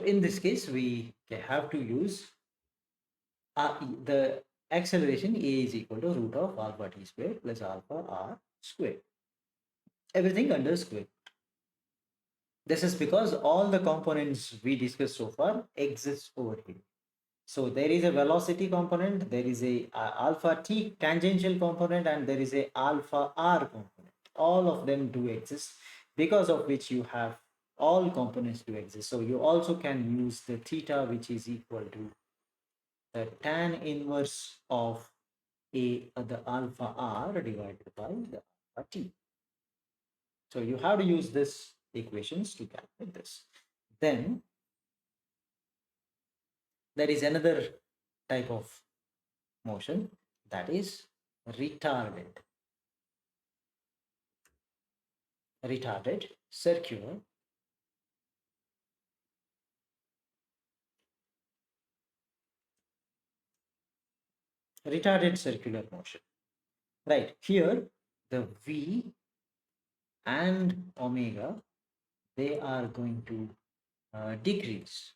So in this case, we have to use the acceleration A is equal to root of alpha t squared plus alpha r squared. Everything under square. This is because all the components we discussed so far exist over here. So there is a velocity component, there is a alpha t tangential component, and there is a alpha r component. All of them do exist, because of which you have all components do exist. So you also can use the theta, which is equal to the tan inverse of the alpha r divided by the alpha t. So you have to use this equations to calculate this. Then there is another type of motion, that is retarded circular motion. Right here, the v and omega, they are going to decrease.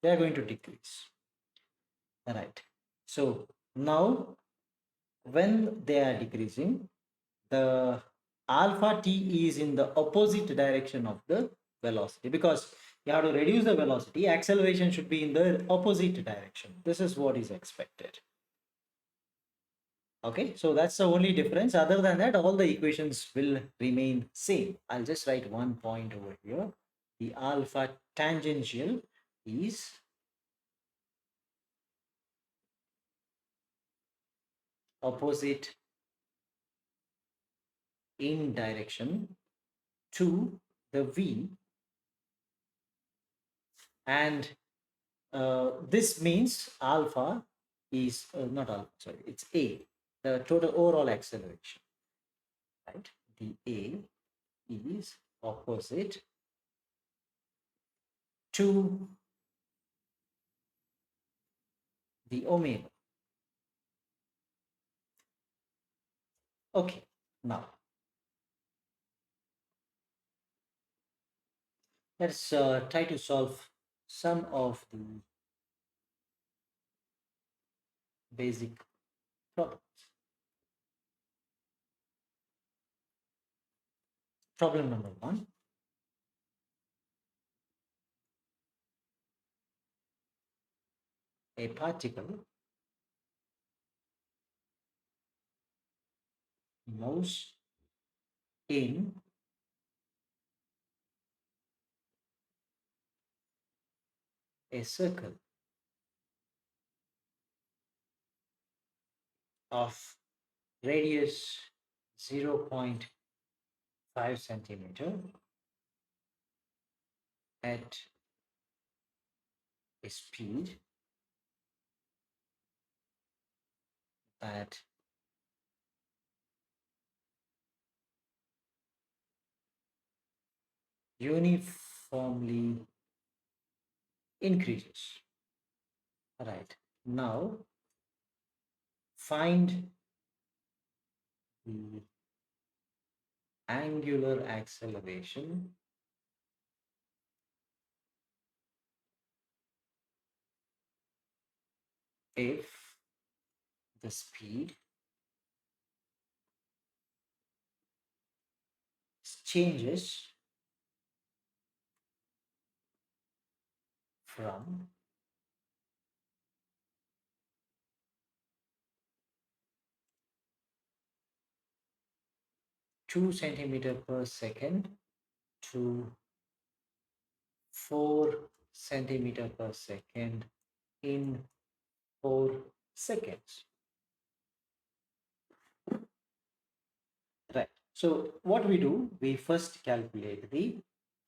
They are going to decrease. Right. So now, when they are decreasing, the alpha t is in the opposite direction of the velocity, because you have to reduce the velocity, acceleration should be in the opposite direction. This is what is expected. Okay, so that's the only difference. Other than that, all the equations will remain same. I'll just write one point over here. The alpha tangential is opposite in direction to the v, and this means alpha is not alpha, sorry, it's a, the total overall acceleration, right? The a is opposite to the omega. Okay, now let's try to solve some of the basic problems. Problem number one. A particle moves in a circle of radius 0.5 centimeter at a speed that uniformly increases. Right. Now find the angular acceleration if the speed changes from 2 centimeter per second to 4 centimeter per second in 4 seconds. Right. So what we do, we first calculate the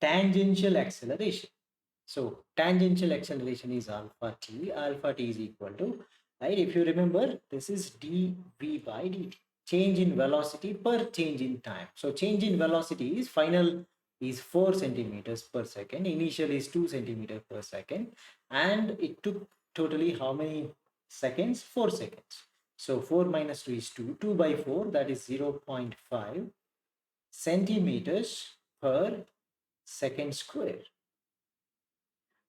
tangential acceleration. So tangential acceleration is alpha t. Alpha t is equal to, right? If you remember, this is dv by dt. Change in velocity per change in time. So change in velocity is final is 4 centimeters per second. Initial is 2 centimeters per second. And it took totally how many seconds? 4 seconds. So 4 minus 2 is 2. 2 by 4, that is 0.5 centimeters per second square.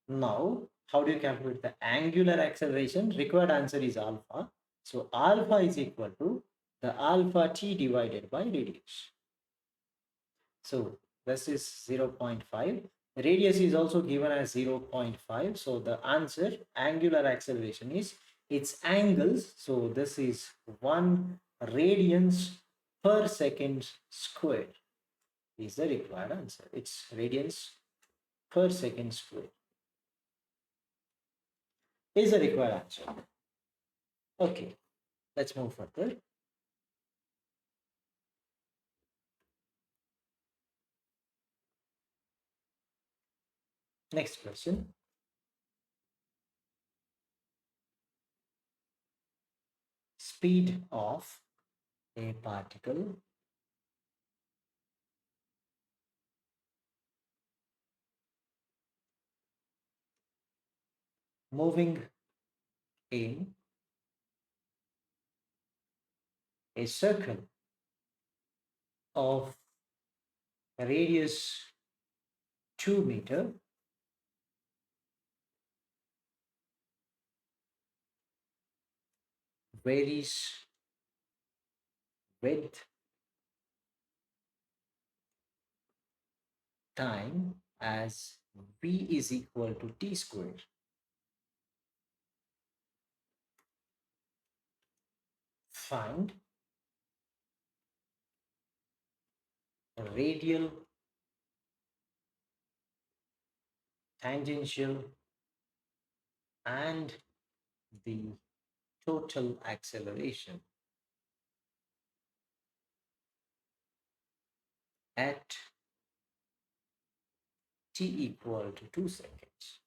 Now, how do you calculate the angular acceleration? Required answer is alpha. So alpha is equal to the alpha t divided by radius. So this is 0.5. Radius is also given as 0.5. So the answer, angular acceleration, is its angles. So this is 1 radians per second square is the required answer. It's radians per second square is the required answer. Okay, let's move further. Next question. Speed of a particle moving in a circle of radius 2 meter varies with time as v is equal to t square. Find radial, tangential, and the total acceleration at t equal to 2 seconds.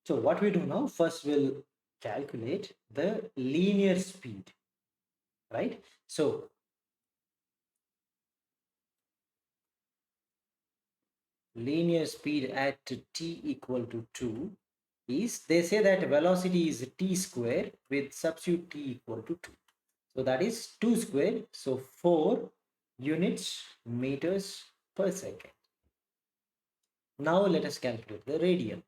So what we do now, first we'll calculate the linear speed, right? So linear speed at t equal to 2 is, they say that velocity is t square with substitute t equal to 2. So that is 2 square, so 4 units meters per second. Now let us calculate the radial.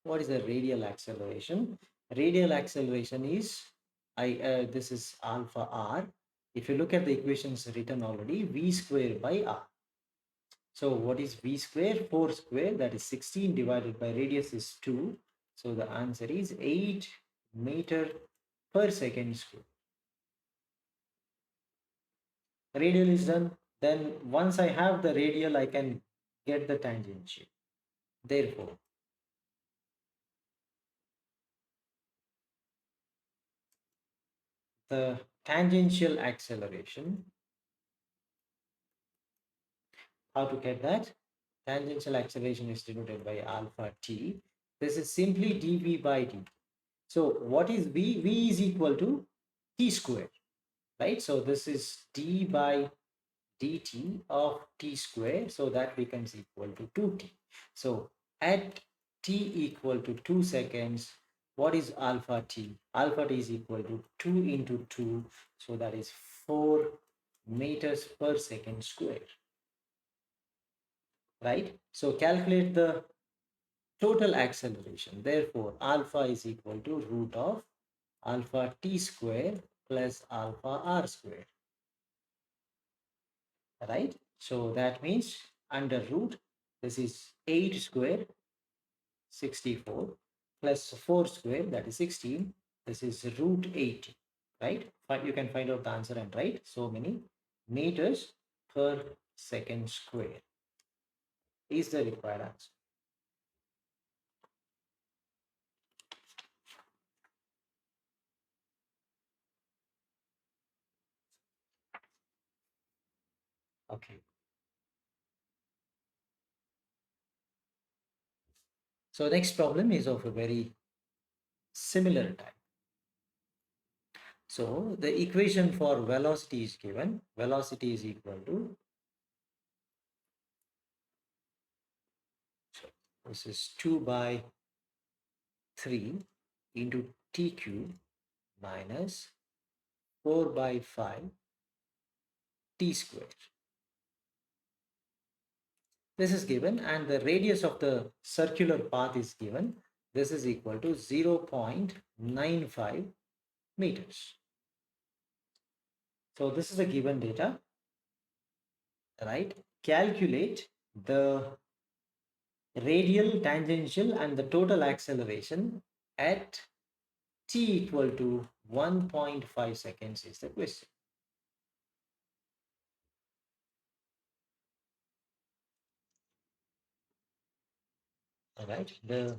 What is the radial acceleration? Radial acceleration is, this is alpha r. If you look at the equations written already, v square by r. So what is v square? 4 square, that is 16, divided by radius is 2. So the answer is 8 meter per second square. Radial is done. Then once I have the radial, I can get the tangential. Therefore, the tangential acceleration, how to get that? Tangential acceleration is denoted by alpha t. This is simply dv by dt. So what is v? V is equal to t square, right? So this is d by dt of t square, so that becomes equal to 2t. So at t equal to 2 seconds, what is alpha t? Alpha t is equal to 2 into 2, so that is 4 meters per second square, right? So calculate the total acceleration. Therefore, alpha is equal to root of alpha t square plus alpha r square, right? So that means under root, this is 8 square, 64, plus 4 square, that is 16. This is root 80, right? You can find out the answer and write so many meters per second square is the required answer. Okay. So next problem is of a very similar type. So the equation for velocity is given. Velocity is equal to This is 2 by 3 into t cube minus 4 by 5 t squared. This is given, and the radius of the circular path is given. This is equal to 0.95 meters. So this is the given data, right? Calculate the radial, tangential, and the total acceleration at t equal to 1.5 seconds is the question. All right, the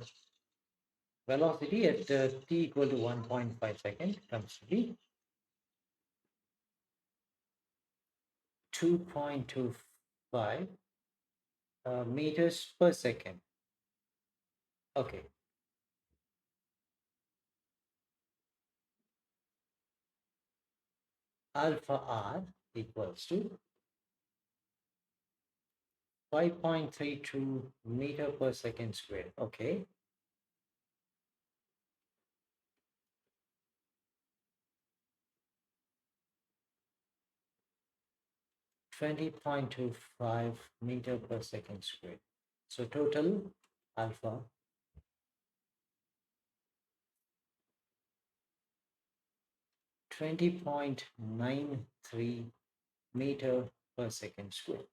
velocity at t equal to 1.5 seconds comes to be 2.25 meters per second. Okay, alpha r equals to 5.32 meter per second squared. Okay, 20.25 meter per second squared. So total alpha 20.93 meter per second squared.